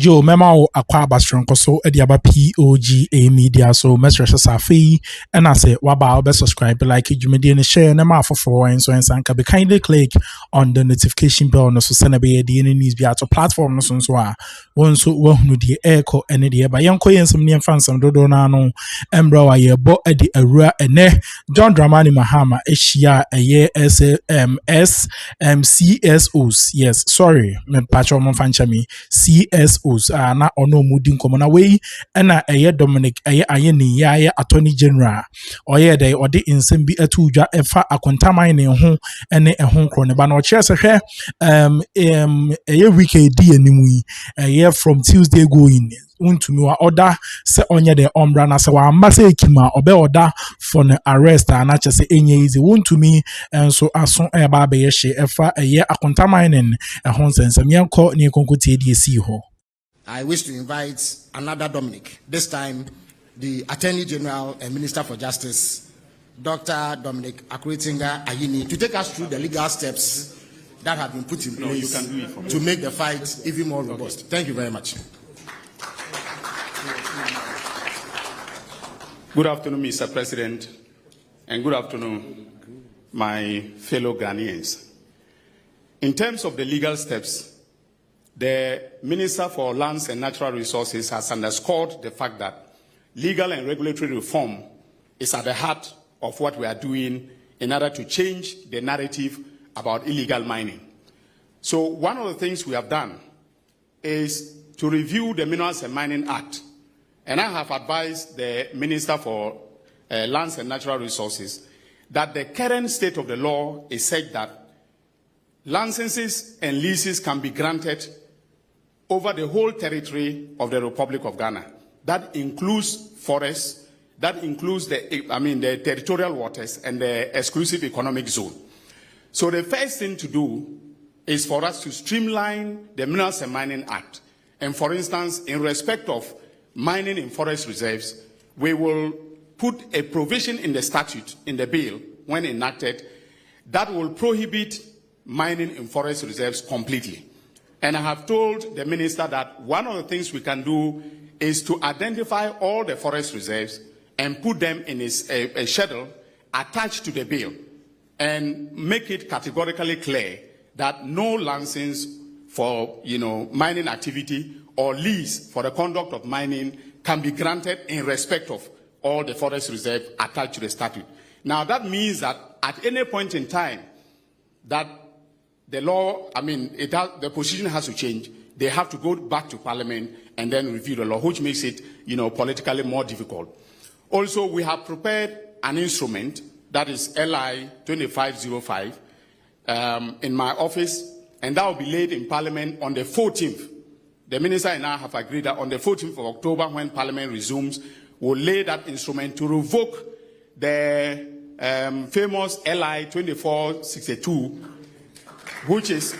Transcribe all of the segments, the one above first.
Yo, mema akwa abastronko so ediaba POG Media so message safi and I say waba be subscribe like jumedi and share na ma for and so and be kindly click on the notification bell no so send be the news be at platform no so one so no the echo and the ba yanko yen some near fans some dodo na no embra wa ye bo edi awura ene John Dramani Mahama eshia eye CSOs yes sorry me patcho mo fancha me CSOs na ono mudi nkomo na we na eye Dominic eye ayeni ya attorney general oye dey ode insem bi atudwa efa akontaman ne ho ene ehon kro ne ba na o kire se hwe eye weekend animu yi eye from Tuesday going Wontumi wa order se onye de ombra na se wa ambase ekima obe order for an arrest and ache se enye easy Wontumi enso aso eba be ye hye efa eye akontaman ne ehon sensem yenko ne konkotie die si ho. I wish to invite another Dominic, this time the Attorney General and Minister for Justice, Dr. Dominic Akroma Ayini, to take us through the legal steps that have been put in place to make the fight even more robust. Thank you very much. Good afternoon, Mr. President, and good afternoon, my fellow Ghanaians. In terms of the legal steps, the Minister for Lands and Natural Resources has underscored the fact that legal and regulatory reform is at the heart of what we are doing in order to change the narrative about illegal mining. So one of the things we have done is to review the Minerals and Mining Act. And I have advised the Minister for Lands and Natural Resources that the current state of the law is such that licenses and leases can be granted over the whole territory of the Republic of Ghana. That includes forests, that includes the territorial waters and the exclusive economic zone. So the first thing to do is for us to streamline the Minerals and Mining Act. And for instance, in respect of mining in forest reserves, we will put a provision in the statute, in the bill, when enacted, that will prohibit mining in forest reserves completely. And I have told the minister that one of the things we can do is to identify all the forest reserves and put them in a schedule attached to the bill and make it categorically clear that no license for mining activity or lease for the conduct of mining can be granted in respect of all the forest reserves attached to the statute. Now that means that at any point in time that the law, the position has to change. They have to go back to Parliament and then review the law, which makes it, politically more difficult. Also, we have prepared an instrument that is LI 2505 in my office, and that will be laid in Parliament on the 14th. The Minister and I have agreed that on the 14th of October, when Parliament resumes, we'll lay that instrument to revoke the famous LI 2462, which is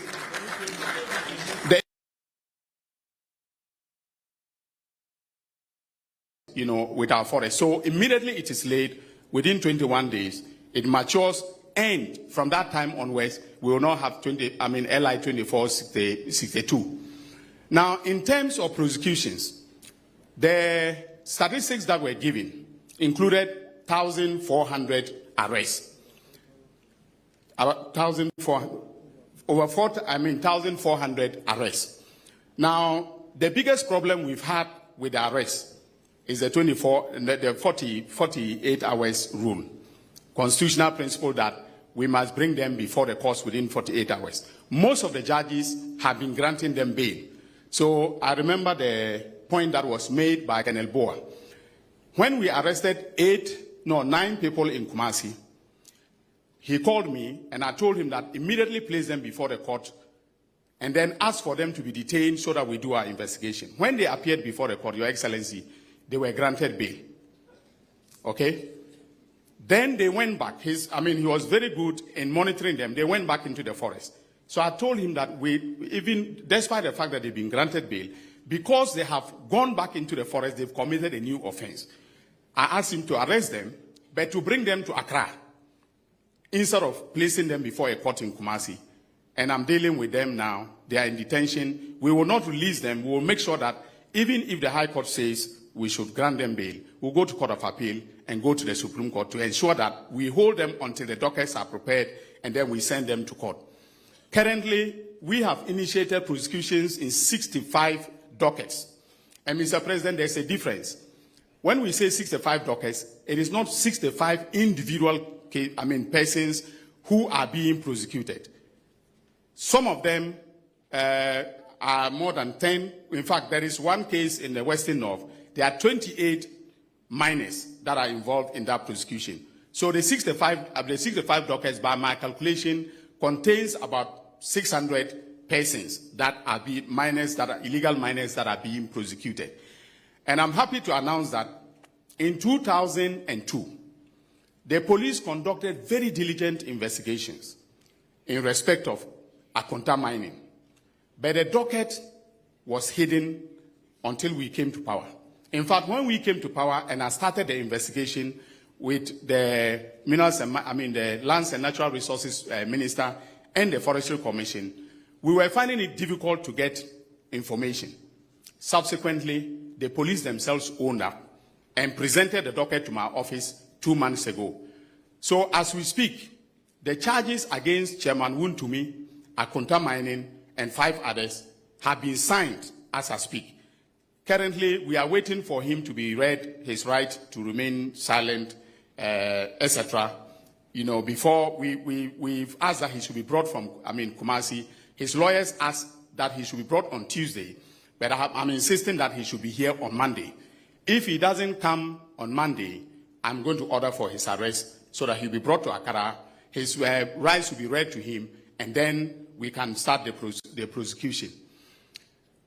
with our forest. So immediately it is laid, within 21 days, it matures, and from that time onwards, we will not have LI 2462. Now, in terms of prosecutions, the statistics that were given included 1,400 arrests. About 1,400 arrests. Now, the biggest problem we've had with the arrests is the 48 hours rule. Constitutional principle that we must bring them before the courts within 48 hours. Most of the judges have been granting them bail. So I remember the point that was made by Colonel Boa. When we arrested 9 people in Kumasi, he called me and I told him that immediately place them before the court and then ask for them to be detained so that we do our investigation. When they appeared before the court, Your Excellency, they were granted bail. Okay? Then they went back. He was very good in monitoring them. They went back into the forest. So I told him that even despite the fact that they've been granted bail, because they have gone back into the forest, they've committed a new offense. I asked him to arrest them, but to bring them to Accra, instead of placing them before a court in Kumasi. and I'm dealing with them now. They are in detention. We will not release them. We will make sure that even if the High Court says we should grant them bail, we'll go to Court of Appeal and go to the Supreme Court to ensure that we hold them until the dockets are prepared, and then we send them to court. Currently, we have initiated prosecutions in 65 dockets. And Mr. President, there's a difference. When we say 65 dockets, it is not 65 individual persons who are being prosecuted. Some of them are more than 10. In fact, there is one case in the Western North. There are 28 minors that are involved in that prosecution. So the 65 dockets, by my calculation, contains about 600 persons that are illegal minors that are being prosecuted. And I'm happy to announce that in 2002, the police conducted very diligent investigations in respect of Akonta mining. But the docket was hidden until we came to power. In fact, when we came to power and I started the investigation with the the Lands and Natural Resources Minister and the Forestry Commission, we were finding it difficult to get information. Subsequently, the police themselves owned up and presented the docket to my office 2 months ago. So as we speak, the charges against Chairman Wontumi, Akonta Mining, and 5 others have been signed as I speak. Currently, we are waiting for him to be read his right to remain silent, etc. Before we've asked that he should be brought from, Kumasi. His lawyers asked that he should be brought on Tuesday, but I'm insisting that he should be here on Monday. If he doesn't come on Monday, I'm going to order for his arrest so that he'll be brought to Accra. His rights will be read to him, and then we can start the prosecution.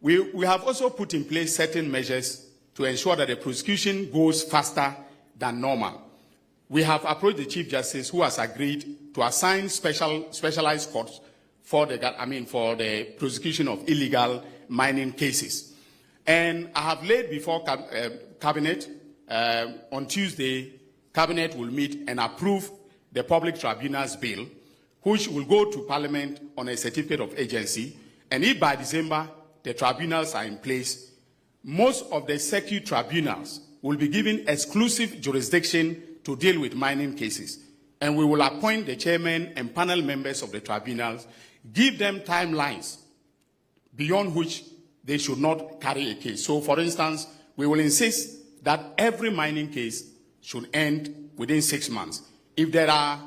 We have also put in place certain measures to ensure that the prosecution goes faster than normal. We have approached the Chief Justice, who has agreed to assign specialized courts for the prosecution of illegal mining cases. And I have laid before Cabinet, on Tuesday, Cabinet will meet and approve the Public Tribunal's bill, which will go to Parliament on a certificate of agency. And if by December the tribunals are in place, most of the circuit tribunals will be given exclusive jurisdiction to deal with mining cases. And we will appoint the chairman and panel members of the tribunals, give them timelines beyond which they should not carry a case. So, for instance, we will insist that every mining case should end within 6 months. If there are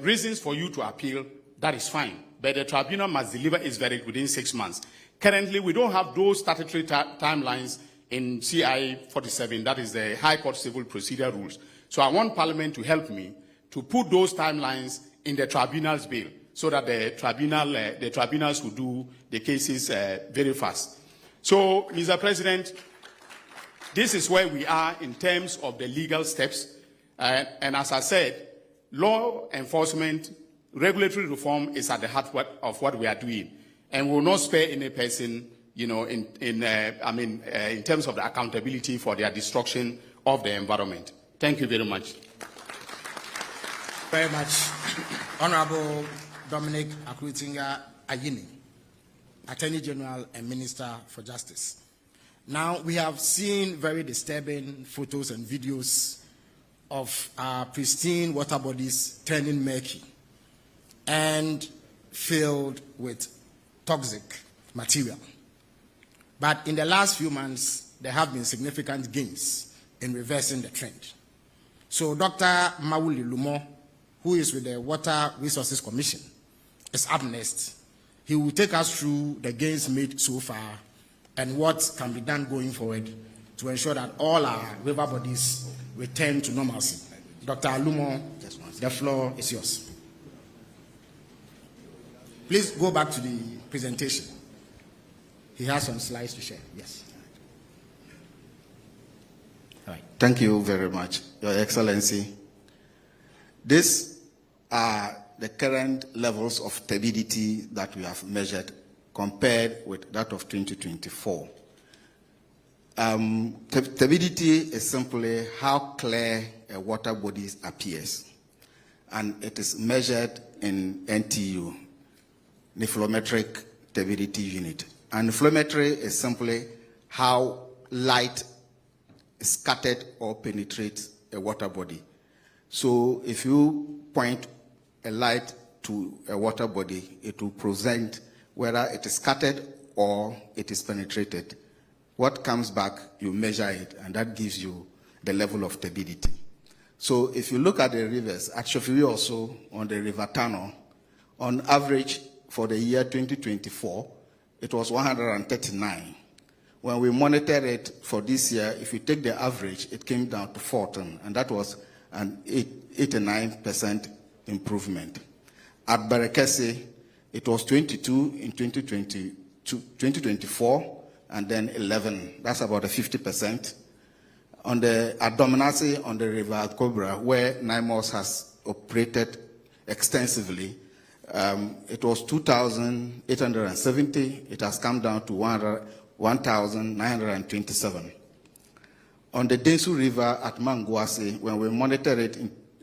reasons for you to appeal, that is fine. But the tribunal must deliver its verdict within 6 months. Currently, we don't have those statutory timelines in CI 47, that is the High Court Civil Procedure Rules. So I want Parliament to help me to put those timelines in the tribunal's bill so that the tribunals will do the cases very fast. So, Mr. President, this is where we are in terms of the legal steps. And as I said, law enforcement, regulatory reform is at the heart of what we are doing. And we will not spare any person, in terms of the accountability for their destruction of the environment. Thank you very much. Very much. Honorable Dominic Akuritinga Ayini, Attorney General and Minister for Justice. Now, we have seen very disturbing photos and videos of our pristine water bodies turning murky and filled with toxic material. But in the last few months, there have been significant gains in reversing the trend. So Dr. Mawuli Lumo, who is with the Water Resources Commission, is up next. He will take us through the gains made so far and what can be done going forward to ensure that all our river bodies return to normalcy. Dr. Lumo, the floor is yours. Please go back to the presentation. He has some slides to share. Yes. All right. Thank you very much, Your Excellency. These are the current levels of turbidity that we have measured compared with that of 2024. Turbidity is simply how clear a water body appears, and it is measured in NTU. nephelometric turbidity unit. And nephelometry is simply how light is scattered or penetrates a water body. So if you point a light to a water body, it will present whether it is scattered or it is penetrated. What comes back, you measure it, and that gives you the level of turbidity. So if you look at the rivers, actually also on the River Tano, on average for the year 2024, it was 139. When we monitored it for this year, if you take the average, it came down to 14, and that was an 89% improvement. At Berekese, it was 22 in 2024, and then 11. That's about a 50%. On the Addo on the River Cobra, where NIMOS has operated extensively, it was 2,870. It has come down to 1,927. On the Densu River at Manguase, when we monitored it,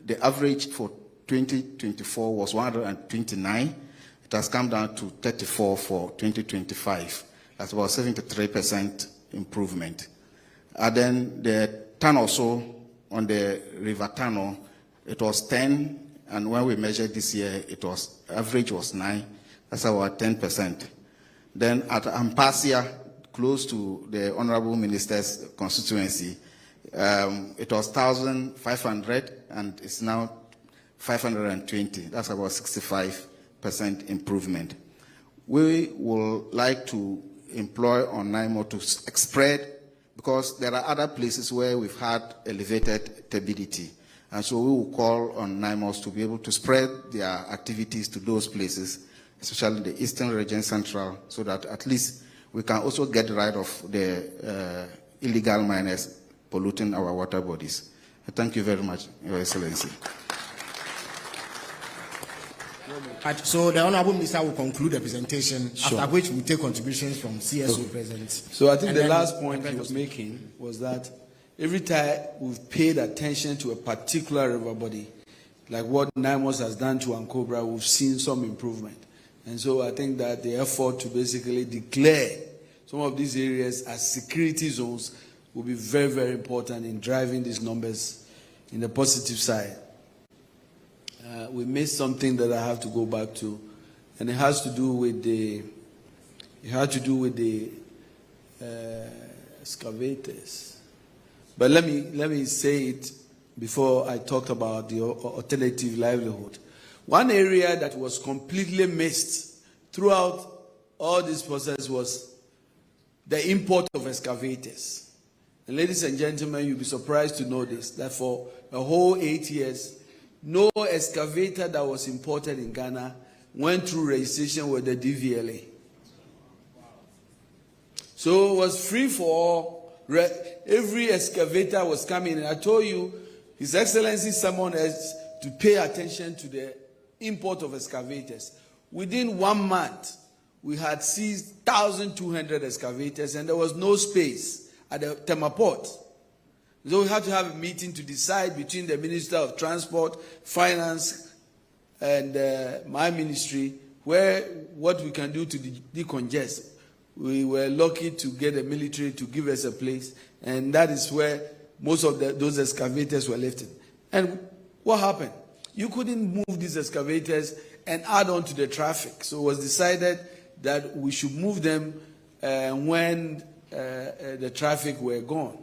the average for 2024 was 129. It has come down to 34 for 2025. That's about 73% improvement. And then the Tano also on the River Tano, it was 10, and when we measured this year, it was average was 9. That's about 10%. Then at Ampasia, close to the Honorable Minister's constituency, it was 1,500, and it's now 520. That's about 65% improvement. We would like to employ on NIMO to spread, because there are other places where we've had elevated turbidity. And so we will call on NIMOS to be able to spread their activities to those places, especially the Eastern region, Central, so that at least we can also get rid of the illegal miners polluting our water bodies. Thank you very much, Your Excellency. So the Honorable Minister will conclude the presentation, Sure. after which we take contributions from CSO presidents. So I think the last point he was making was that every time we've paid attention to a particular river body, like what NIMOS has done to Ankobra, we've seen some improvement. And so I think that the effort to basically declare some of these areas as security zones will be very, very important in driving these numbers in the positive side. We missed something that I have to go back to, and it has to do with the excavators. But let me say it before I talk about the alternative livelihood. One area that was completely missed throughout all this process was the import of excavators. And ladies and gentlemen, you'll be surprised to know this, that for a whole 8 years, no excavator that was imported in Ghana went through registration with the DVLA. So it was free for all. Every excavator was coming. And I told you, His Excellency summoned us to pay attention to the import of excavators. Within 1 month, we had seized 1,200 excavators, and there was no space at the Tema port. So we had to have a meeting to decide between the Minister of Transport, Finance, and my ministry, what we can do to decongest. We were lucky to get the military to give us a place, and that is where most of those excavators were lifted. And what happened? You couldn't move these excavators and add on to the traffic. So it was decided that we should move them when the traffic were gone.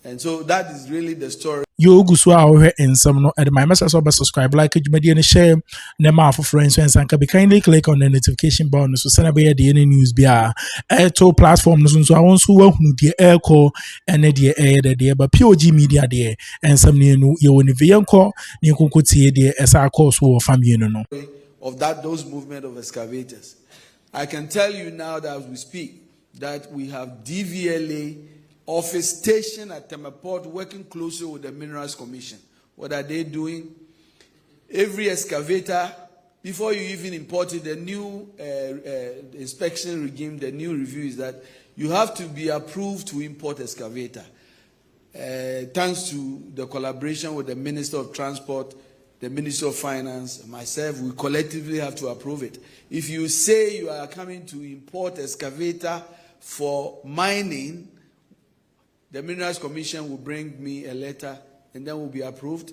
And so that is really the story. You go so our in some no at my message over subscribe, like it media and share the mouth of friends and can be kindly click on the notification button so send away the any news be to platform so I want to work the airco and the air the but POG Media there and some new you will never call you could see the SR course for family no of those movement of excavators. I can tell you now that as we speak that we have DVLA office station at Temaport working closely with the Minerals Commission. What are they doing? Every excavator, before you even import it, the new inspection regime, the new review is that you have to be approved to import excavator. Thanks to the collaboration with the Minister of Transport the Ministry of Finance, myself, we collectively have to approve it. If you say you are coming to import excavator for mining, the Minerals Commission will bring me a letter and then will be approved.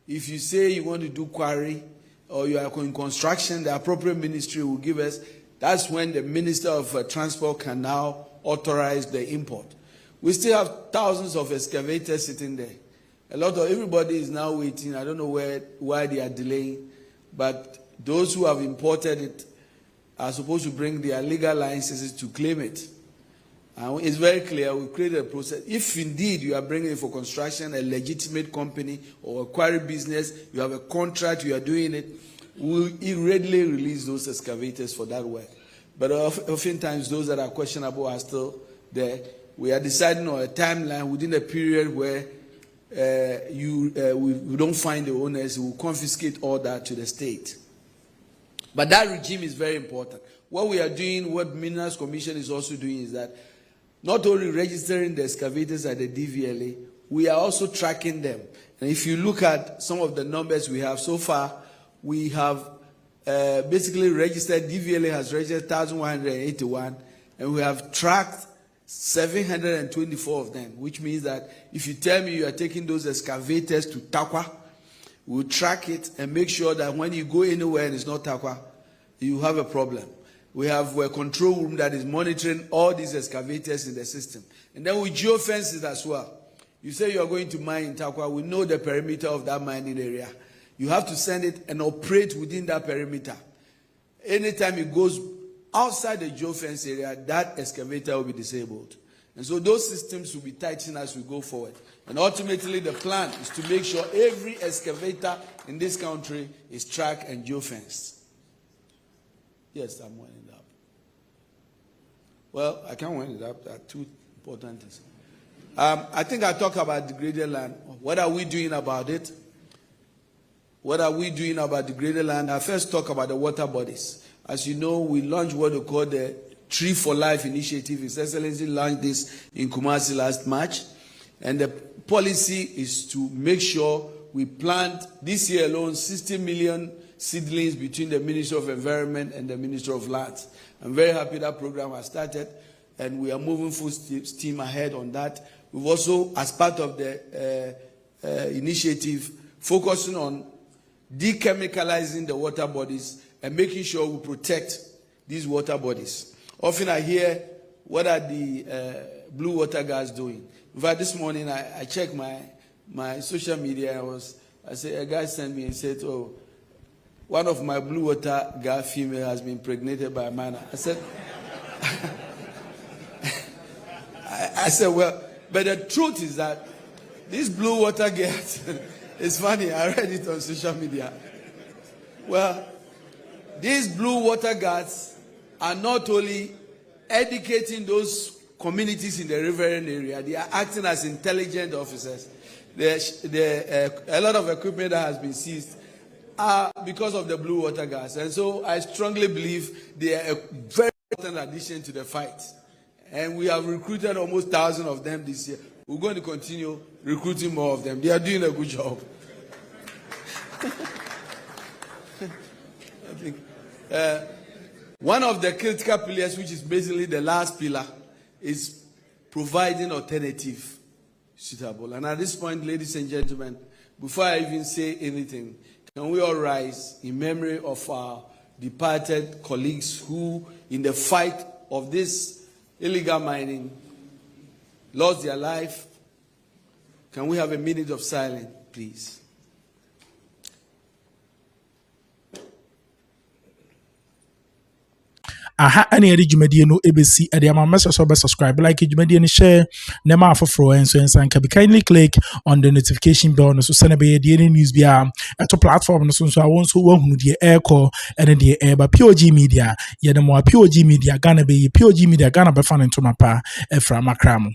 If you say you want to do quarry or you are in construction, the appropriate ministry will give us. That's when the Minister of Transport can now authorize the import. We still have thousands of excavators sitting there. Everybody is now waiting. I don't know why they are delaying, but those who have imported it are supposed to bring their legal licenses to claim it. And it's very clear, we've created a process. If indeed you are bringing it for construction, a legitimate company or a quarry business, you have a contract, you are doing it, we'll readily release those excavators for that work. But oftentimes those that are questionable are still there. We are deciding on a timeline within a period where we don't find the owners, we will confiscate all that to the state. But that regime is very important. What we are doing, what Minerals Commission is also doing is that not only registering the excavators at the DVLA, we are also tracking them. And if you look at some of the numbers we have so far, we have basically registered, DVLA has registered 1,181, and we have tracked 724 of them, which means that if you tell me you are taking those excavators to Takwa, we'll track it and make sure that when you go anywhere and it's not Takwa, you have a problem. We have a control room that is monitoring all these excavators in the system. And then we geofences as well. You say you are going to mine in Takwa, we know the perimeter of that mining area. You have to send it and operate within that perimeter. Anytime it goes outside the geofence area, that excavator will be disabled. And so those systems will be tightened as we go forward. And ultimately the plan is to make sure every excavator in this country is tracked and geofenced. Yes, I'm winding it up. Well, I can't wind it up. There are two important things. I think I talk about degraded land. What are we doing about it? What are we doing about degraded land? I first talk about the water bodies. As you know, we launched what we call the Tree for Life initiative. His Excellency launched this in Kumasi last March. And the policy is to make sure we plant this year alone 60 million seedlings between the Ministry of Environment and the Ministry of Lands. I'm very happy that program has started, and we are moving full steam ahead on that. We've also, as part of the initiative, focusing on dechemicalizing the water bodies and making sure we protect these water bodies. Often I hear, what are the blue water guys doing? In fact, this morning I checked my social media. A guy sent me and said, oh, one of my blue water guy female has been impregnated by a man. I said, I said, well, but the truth is that these blue water girls, it's funny, I read it on social media. Well, these blue water guards are not only educating those communities in the riverine area, they are acting as intelligent officers. A lot of equipment that has been seized are because of the blue water guards. And so I strongly believe they are a very important addition to the fight. And we have recruited almost 1,000 of them this year. We're going to continue recruiting more of them. They are doing a good job. I think one of the critical pillars, which is basically the last pillar, is providing alternative suitable. And at this point, ladies and gentlemen, before I even say anything, can we all rise in memory of our departed colleagues who, in the fight of this illegal mining, lost their life? Can we have a minute of silence, please? Aha, any edit Jumedia no ABC at the message or subscribe, like it Jumedia share, Nema for Fro and so and can be kindly click on the notification bell so send a daily news via at a platform so I want to work with the air call and the air by POG Media. Yet the more POG Media Ghana be POG Media Ghana be fan into my pa from Akroma.